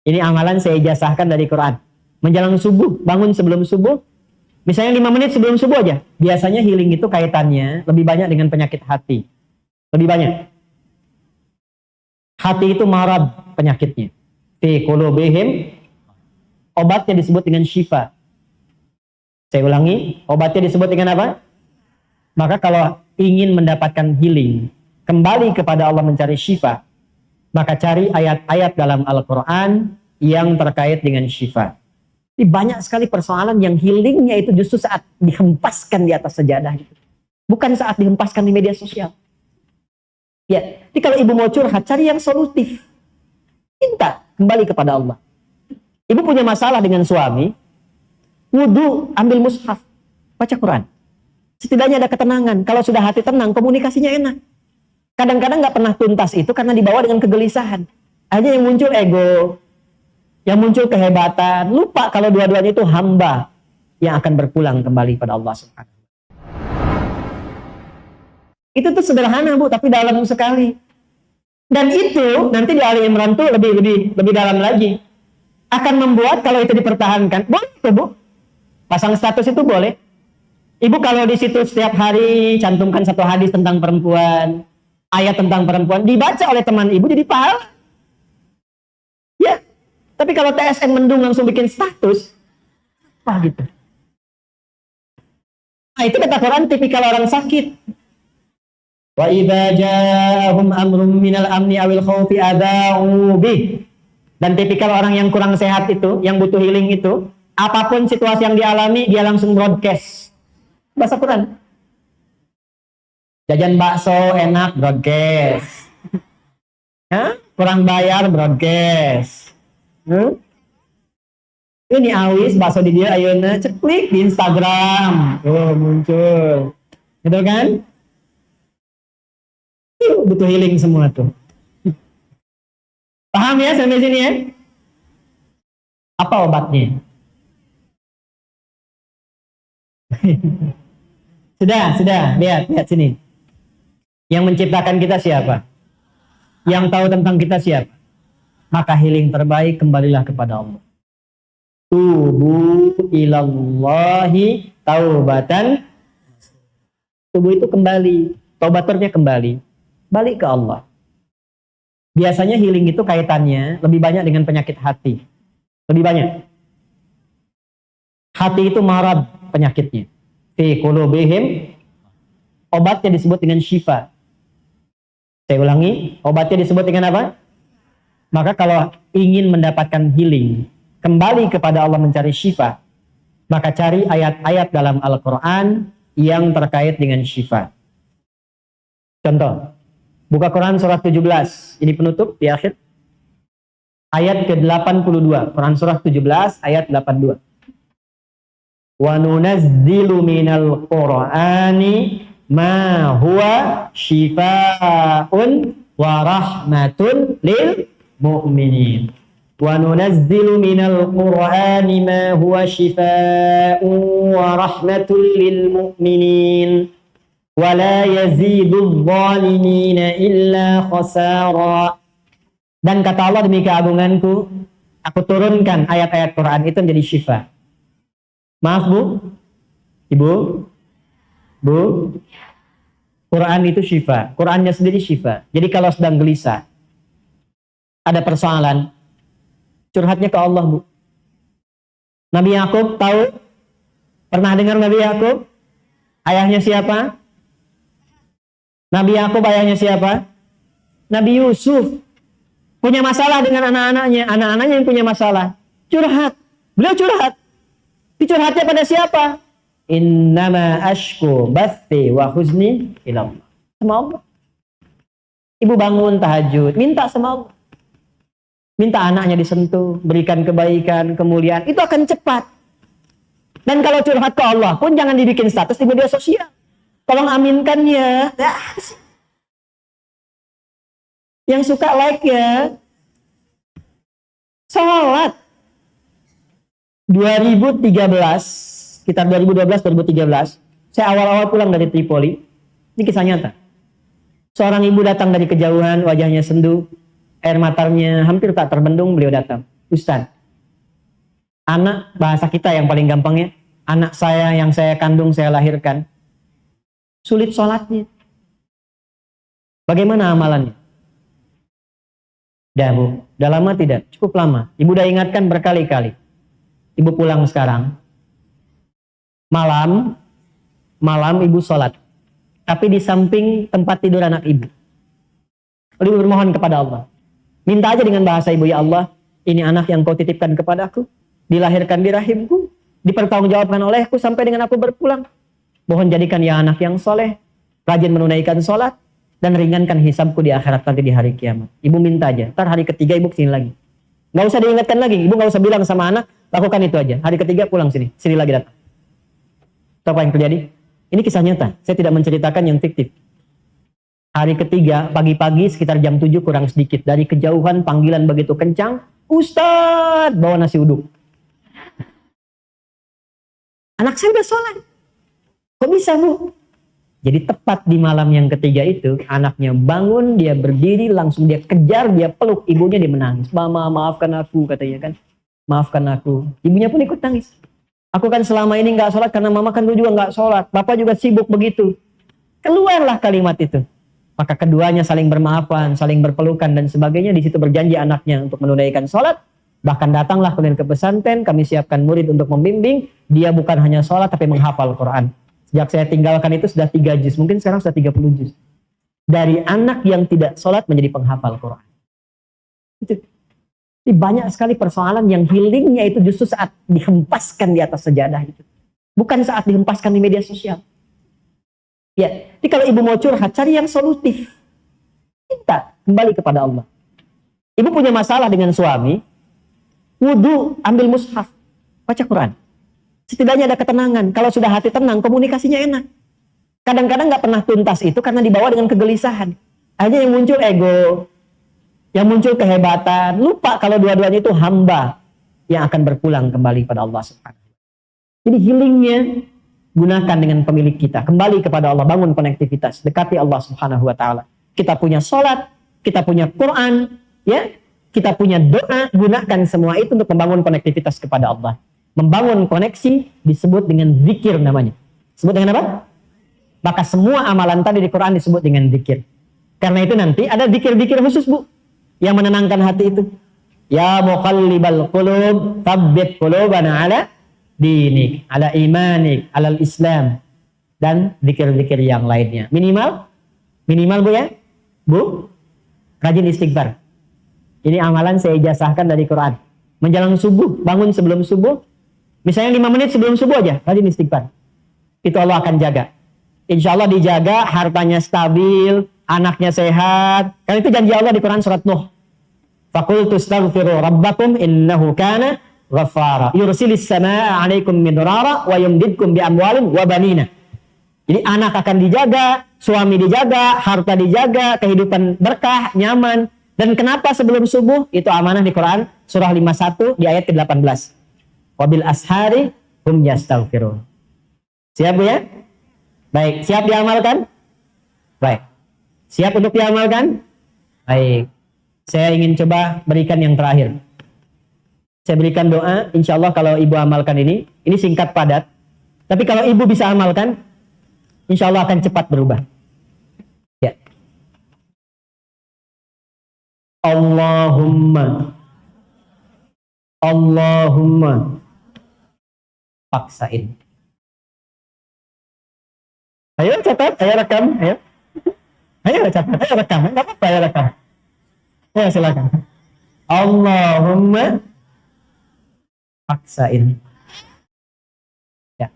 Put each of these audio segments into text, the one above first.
Ini amalan saya ijazahkan dari Quran. Menjelang subuh, bangun sebelum subuh, misalnya 5 menit sebelum subuh aja. Biasanya healing itu kaitannya lebih banyak dengan penyakit hati. Lebih banyak. Hati itu marad penyakitnya. Fi qulubihim, obatnya disebut dengan syifa. Saya ulangi, obatnya disebut dengan apa? Maka kalau ingin mendapatkan healing, kembali kepada Allah mencari syifa, maka cari ayat-ayat dalam Al-Quran yang terkait dengan syifa. Ini banyak sekali persoalan yang healingnya itu justru saat dihempaskan di atas sejadah. Bukan saat dihempaskan di media sosial. Ya, jadi kalau ibu mau curhat, cari yang solutif. Minta kembali kepada Allah. Ibu punya masalah dengan suami, wudu, ambil mushaf, baca Quran. Setidaknya ada ketenangan. Kalau sudah hati tenang, komunikasinya enak. Kadang-kadang nggak pernah tuntas itu karena dibawa dengan kegelisahan. Akhirnya yang muncul ego, yang muncul kehebatan. Lupa kalau dua-duanya itu hamba yang akan berpulang kembali pada Allah Subhanahu. Itu tuh sederhana Bu, tapi dalam sekali. Dan itu nanti di Ali Imran tuh lebih dalam lagi. Akan membuat kalau itu dipertahankan, boleh tuh Bu. Pasang status itu boleh. Ibu kalau di situ setiap hari cantumkan satu hadis tentang perempuan, ayat tentang perempuan, dibaca oleh teman ibu jadi pahala. Ya, tapi kalau TSN mendung langsung bikin status, apa gitu. Nah itu kata Quran tipikal orang sakit. Wa idza ja'ahum amrun minal amni awil khaufi adza'u bih. Dan tipikal orang yang kurang sehat itu, yang butuh healing itu, apapun situasi yang dialami, dia langsung broadcast. Bahasa Quran. Jajan bakso enak, broadcast. Hah? Kurang bayar, broadcast. Ini awis bakso di dia, ayeuna ceklik di Instagram. Oh, muncul. Gitu kan? Butuh healing semua tuh. Paham ya sampai sini ya? Apa obatnya? Sudah, lihat sini. Yang menciptakan kita siapa? Yang tahu tentang kita siapa? Maka healing terbaik kembalilah kepada Allah. Tubu ilallahi taubatan. Tubuh itu kembali, taubaturnya kembali, balik ke Allah. Biasanya healing itu kaitannya lebih banyak dengan penyakit hati. Lebih banyak. Hati itu marad penyakitnya. Fi qulubihim, obatnya disebut dengan syifa. Saya ulangi, obatnya disebut dengan apa? Maka kalau ingin mendapatkan healing, kembali kepada Allah mencari syifa, maka cari ayat-ayat dalam Al-Quran yang terkait dengan syifa. Contoh, buka Quran surat 17, ini penutup di akhir. Ayat ke-82, Quran surah 17 ayat 82. Wa nunazzilu minal Qur'ani ma huwa shifaa'un wa rahmatun lil mu'minin. Wa nunazzilu minal Qur'ani ma huwa shifaa'un wa rahmatun lil mu'minin. Wa la yazidudz zalimina illa khasara. Dan kata Allah, demi keagunganku, aku turunkan ayat-ayat Quran itu menjadi syifa. Maaf Bu, Ibu, Bu, Quran itu syifa. Qurannya sendiri syifa. Jadi kalau sedang gelisah, ada persoalan, curhatnya ke Allah Bu. Nabi Yakub tahu? Pernah dengar Nabi Yakub? Ayahnya siapa? Nabi Yakub ayahnya siapa? Nabi Yusuf. Punya masalah dengan anak-anaknya yang punya masalah. Curhat. Beliau curhat. Dicurhatnya pada siapa? Innama ashku bathi wa huzni ilallah. Sama Allah. Ibu bangun tahajud, minta sama Allah. Minta anaknya disentuh, berikan kebaikan, kemuliaan. Itu akan cepat. Dan kalau curhat ke Allah pun jangan dibikin status di media sosial. Tolong aminkan ya. Yang suka like ya. Salat 2013, sekitar 2012-2013, saya awal-awal pulang dari Tripoli. Ini kisah nyata. Seorang ibu datang dari kejauhan, wajahnya sendu, air matanya hampir tak terbendung, beliau datang. Ustaz, anak, bahasa kita yang paling gampangnya, anak saya yang saya kandung, saya lahirkan, sulit sholatnya. Bagaimana amalannya? Dah Bu, udah lama tidak? Cukup lama. Ibu udah ingatkan berkali-kali. Ibu pulang sekarang. Malam ibu sholat. Tapi di samping tempat tidur anak ibu. Lalu ibu bermohon kepada Allah. Minta aja dengan bahasa ibu, ya Allah, ini anak yang kau titipkan kepadaku. Dilahirkan di rahimku. Dipertanggungjawabkan olehku sampai dengan aku berpulang. Mohon jadikan ya anak yang soleh. Rajin menunaikan sholat. Dan ringankan hisabku di akhirat nanti di hari kiamat. Ibu minta aja. Ntar hari ketiga ibu kesini lagi. Gak usah diingatkan lagi. Ibu gak usah bilang sama anak, lakukan itu aja. Hari ketiga pulang sini. Sini lagi datang. Tahu apa yang terjadi? Ini kisah nyata. Saya tidak menceritakan yang fiktif. Hari ketiga, pagi-pagi sekitar jam 7 kurang sedikit. Dari kejauhan panggilan begitu kencang. Ustadz, bawa nasi uduk. Anak saya udah sholat. Kok bisa Bu? Jadi tepat di malam yang ketiga itu, anaknya bangun, dia berdiri, langsung dia kejar, dia peluk ibunya, dia menangis. Mama, maafkan aku, katanya kan. Maafkan aku. Ibunya pun ikut nangis. Aku kan selama ini nggak sholat karena mama kan dulu juga nggak sholat. Bapak juga sibuk begitu. Keluarlah kalimat itu. Maka keduanya saling bermaafan, saling berpelukan dan sebagainya. Di situ berjanji anaknya untuk menunaikan sholat. Bahkan datanglah kemudian ke pesantren, kami siapkan murid untuk membimbing. Dia bukan hanya sholat tapi menghafal Quran. Sejak saya tinggalkan itu sudah 3 juz, mungkin sekarang sudah 30 juz. Dari anak yang tidak sholat menjadi penghafal Quran. Itu. Jadi banyak sekali persoalan yang healingnya itu justru saat dihempaskan di atas sejadah itu. Bukan saat dihempaskan di media sosial. Ya, jadi kalau ibu mau curhat, cari yang solutif. Minta kembali kepada Allah. Ibu punya masalah dengan suami, wudu, ambil mushaf, baca Quran. Setidaknya ada ketenangan. Kalau sudah hati tenang, komunikasinya enak. Kadang-kadang nggak pernah tuntas itu karena dibawa dengan kegelisahan. Akhirnya yang muncul ego, yang muncul kehebatan. Lupa kalau dua-duanya itu hamba yang akan berpulang kembali pada Allah Subhanahu. Jadi healingnya gunakan dengan pemilik kita. Kembali kepada Allah, bangun konektivitas, dekati Allah Subhanahu Wa Taala. Kita punya sholat, kita punya Quran, ya, kita punya doa. Gunakan semua itu untuk membangun konektivitas kepada Allah. Membangun koneksi disebut dengan zikir namanya. Disebut dengan apa? Maka semua amalan tadi di Quran disebut dengan zikir. Karena itu nanti ada zikir-zikir khusus Bu yang menenangkan hati itu. Ya muqallibal qulub, tsabbit qulubana ala dinik, ala imanik, ala islam, dan zikir-zikir yang lainnya. Minimal Bu ya. Bu, rajin istighfar. Ini amalan saya ijazahkan dari Quran. Menjelang subuh, bangun sebelum subuh, misalnya 5 menit sebelum subuh aja, rajin istighfar. Itu Allah akan jaga. Insya Allah dijaga, hartanya stabil, anaknya sehat. Karena itu janji Allah di Quran surat Nuh. Faqultu astaghfiru rabbakum innahu kana ghaffara. Yursilis samaa'a 'alaikum midrara wa yumdidkum bi amwalin wa banina. Jadi anak akan dijaga, suami dijaga, harta dijaga, kehidupan berkah, nyaman. Dan kenapa sebelum subuh? Itu amanah di Quran surah 51 di ayat ke-18. Wabil ashari hum yastaghfirun. Siap Bu ya? Baik, siap diamalkan? Baik. Siap untuk diamalkan? Baik. Saya ingin coba berikan yang terakhir. Saya berikan doa, insya Allah kalau ibu amalkan ini singkat padat. Tapi kalau ibu bisa amalkan, insya Allah akan cepat berubah. Ya. Allahumma paksain. Ayo catat, ayo rekam, ayo. Ayo catat, ayo rekam. Enggak apa-apa, ayo rekam. Ya silakan. Allahumma paksain. Ya.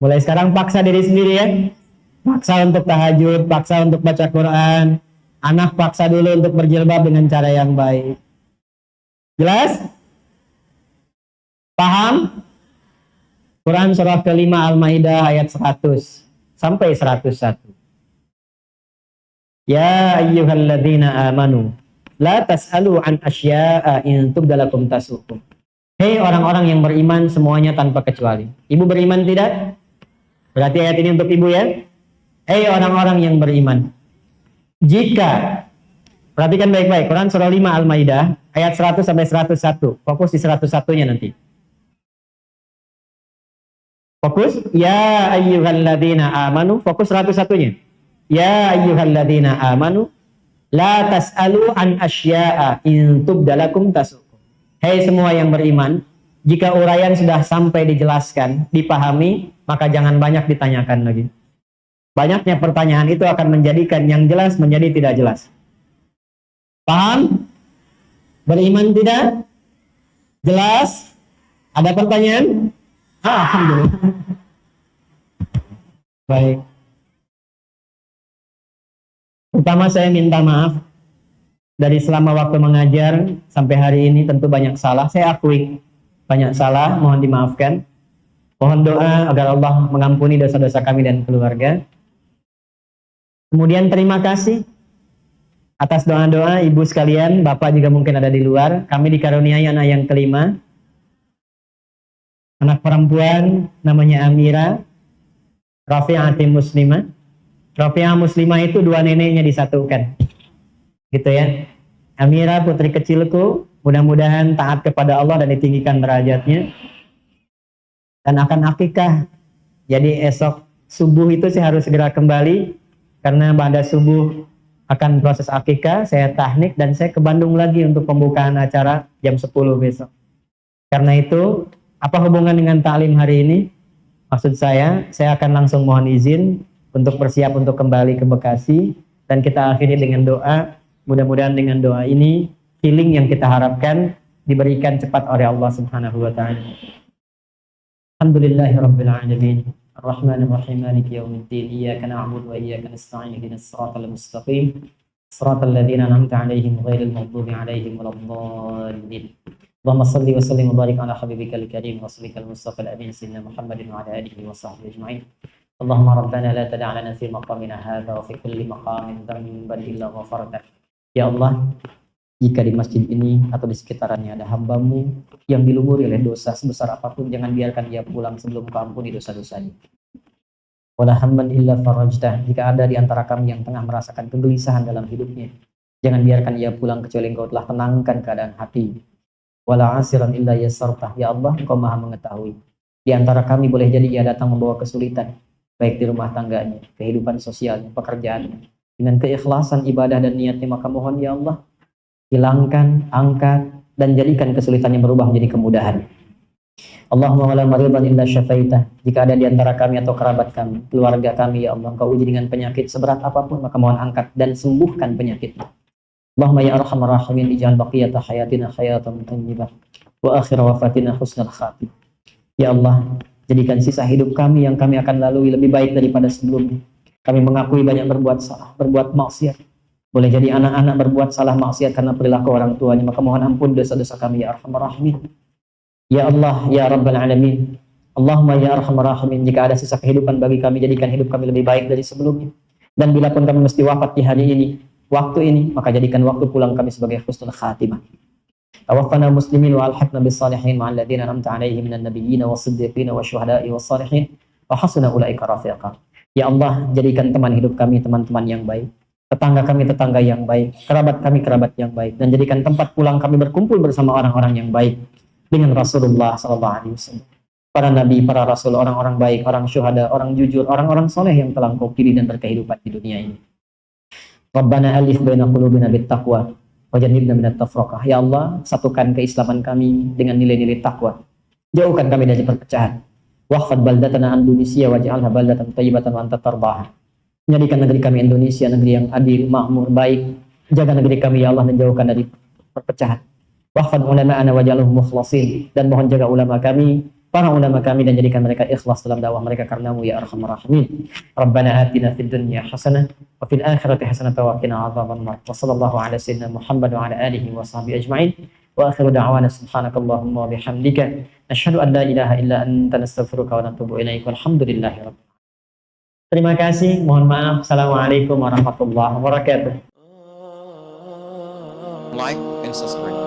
Mulai sekarang paksa diri sendiri ya. Paksa untuk tahajud, paksa untuk baca Quran. Anak paksa dulu untuk berjilbab dengan cara yang baik. Jelas? Paham? Quran surah kelima Al-Maidah ayat 100 sampai 101. Ya ayyuhalladzina amanu la tas'alu an asya'a in tubdalakum tasukum. Hei orang-orang yang beriman semuanya tanpa kecuali. Ibu beriman tidak? Berarti ayat ini untuk ibu ya. Hei orang-orang yang beriman. Jika Perhatikan baik-baik. Quran surah 5 Al-Maidah ayat 100 sampai 101. Fokus di 101-nya nanti. Fokus. Ya ayyuhalladzina amanu. Fokus 101-nya. Ya ayyuhalladzina amanu. La tas'alu an asya'a in tubdalakum tasukum. Hei semua yang beriman, jika uraian sudah sampai dijelaskan, dipahami, maka jangan banyak ditanyakan lagi. Banyaknya pertanyaan itu akan menjadikan yang jelas menjadi tidak jelas. Paham? Beriman tidak? Jelas? Ada pertanyaan? Alhamdulillah. Baik. Pertama saya minta maaf dari selama waktu mengajar sampai hari ini tentu banyak salah. Saya akui banyak salah, mohon dimaafkan. Mohon doa agar Allah mengampuni dosa-dosa kami dan keluarga. Kemudian terima kasih atas doa-doa ibu sekalian, bapak juga mungkin ada di luar. Kami dikaruniai anak yang kelima. Anak perempuan namanya Amira, Rafi'ati Muslimah. Rafi'ah Muslimah itu dua neneknya disatukan. Gitu ya. Amira putri kecilku, mudah-mudahan taat kepada Allah dan ditinggikan derajatnya. Dan akan akikah. Jadi esok subuh itu saya harus segera kembali. Karena pada subuh akan proses akikah, saya tahnik dan saya ke Bandung lagi untuk pembukaan acara jam 10 besok. Karena itu, apa hubungan dengan taklim hari ini? Maksud saya akan langsung mohon izin untuk bersiap untuk kembali ke Bekasi dan kita akhiri dengan doa. Mudah-mudahan dengan doa ini healing yang kita harapkan diberikan cepat oleh Allah Subhanahu wa taala. Alhamdulillahirabbil alamin. Ar-Rahmanir Rahim. Maliki yaumiddin. Iyyaka na'budu wa iyyaka nasta'in. Ihdinas siratal mustaqim. Shiratal ladzina an'amta 'alaihim ghairil maghdubi 'alaihim waladdallin. Allahumma shalli wa sallim wa barik ala habibikal karim rasulikal mustafal amin sayyidina Muhammadin wa ala alihi wa sahbihi ajma'in. Allahumma rabbana la tada' lana fi maqamina hadha wa fi kulli maqamin dhanban illa ghafarta. Ya Allah, jika di masjid ini atau di sekitarannya ada hamba-Mu yang dilumuri oleh dosa sebesar apapun, jangan biarkan dia pulang sebelum Kau ampuni dosa-dosanya. Wala hamman illa farajtah. Jika ada di antara kami yang tengah merasakan kegelisahan dalam hidupnya, jangan biarkan ia pulang kecuali Engkau telah tenangkan keadaan hati. Wala asiran illa yassartah. Ya Allah, Engkau Maha mengetahui. Di antara kami boleh jadi ia datang membawa kesulitan, baik di rumah tangganya, kehidupan sosialnya, pekerjaannya. Dengan keikhlasan ibadah dan niatnya, maka mohon ya Allah, hilangkan, angkat, dan jadikan kesulitannya berubah menjadi kemudahan. Allahumma wala maridan illa syafaitah. Jika ada di antara kami atau kerabat kami, keluarga kami, ya Allah, Engkau uji dengan penyakit seberat apapun, maka mohon angkat dan sembuhkan penyakitnya. Allahumma ya arhamar rahimin, ij'al baqiyata hayatina hayatan thayyibah wa akhir wafatina husnal khatimah. Ya Allah, jadikan sisa hidup kami yang kami akan lalui lebih baik daripada sebelumnya. Kami mengakui banyak berbuat salah, berbuat maksiat. Boleh jadi anak-anak berbuat salah maksiat karena perilaku orang tuanya, maka mohon ampun dosa-dosa kami ya arhamar rahimin. Ya Allah, ya Rabbal alamin. Allahumma ya arhamar rahimin, jika ada sisa kehidupan bagi kami, jadikan hidup kami lebih baik dari sebelumnya. Dan bila pun kami mesti wafat di hari ini, waktu ini, maka jadikan waktu pulang kami sebagai husnul khatimah. Tawaffana muslimin wa alhaqna bis salihin ma'al ladzina an'amta 'alaihim minan nabiyyin was-siddiqin wasyuhada'i was-salihin wa hasuna ulaika rafiqa. Ya Allah, jadikan teman hidup kami teman-teman yang baik, tetangga kami tetangga yang baik, kerabat kami kerabat yang baik, dan jadikan tempat pulang kami berkumpul bersama orang-orang yang baik dengan Rasulullah sallallahu alaihi wasallam. Para nabi, para rasul, orang-orang baik, orang syuhada, orang jujur, orang-orang soleh yang telah Engkau pilih dan berkehidupan di dunia ini. Rabbana alif baina qulubina bittaqwa wa jannibna minat tafraqah. Ya Allah, satukan keislaman kami dengan nilai-nilai takwa. Jauhkan kami dari perpecahan. Wahfad baldatana Indonesia waj'alha baldatan thayyibatan wa anta tardah. Jadikan negeri kami Indonesia negeri yang adil, makmur, baik. Jaga negeri kami ya Allah dan jauhkan dari perpecahan. Wahfad ulama'ana waj'alhum mukhlasin, dan mohon jaga ulama kami, para ulama kami, dan jadikan mereka ikhlas dalam dakwah mereka karenamu ya arhamar rahimin. Rabbana atina fid dunya hasanah wa fil akhirati hasanah wa qina adzabannar. Wa sallallahu ala sayyidina Muhammad wa ala alihi wa sahbihi ajma'in. Wa akhiru da'wana subhanakallahumma wa bihamdika asyhadu an la ilaha illa anta nastaghfiruka wa natubu ilaik. Walhamdulillahi rabbil alamin. Terima kasih, mohon maaf. Assalamualaikum warahmatullahi wabarakatuh. Like and subscribe.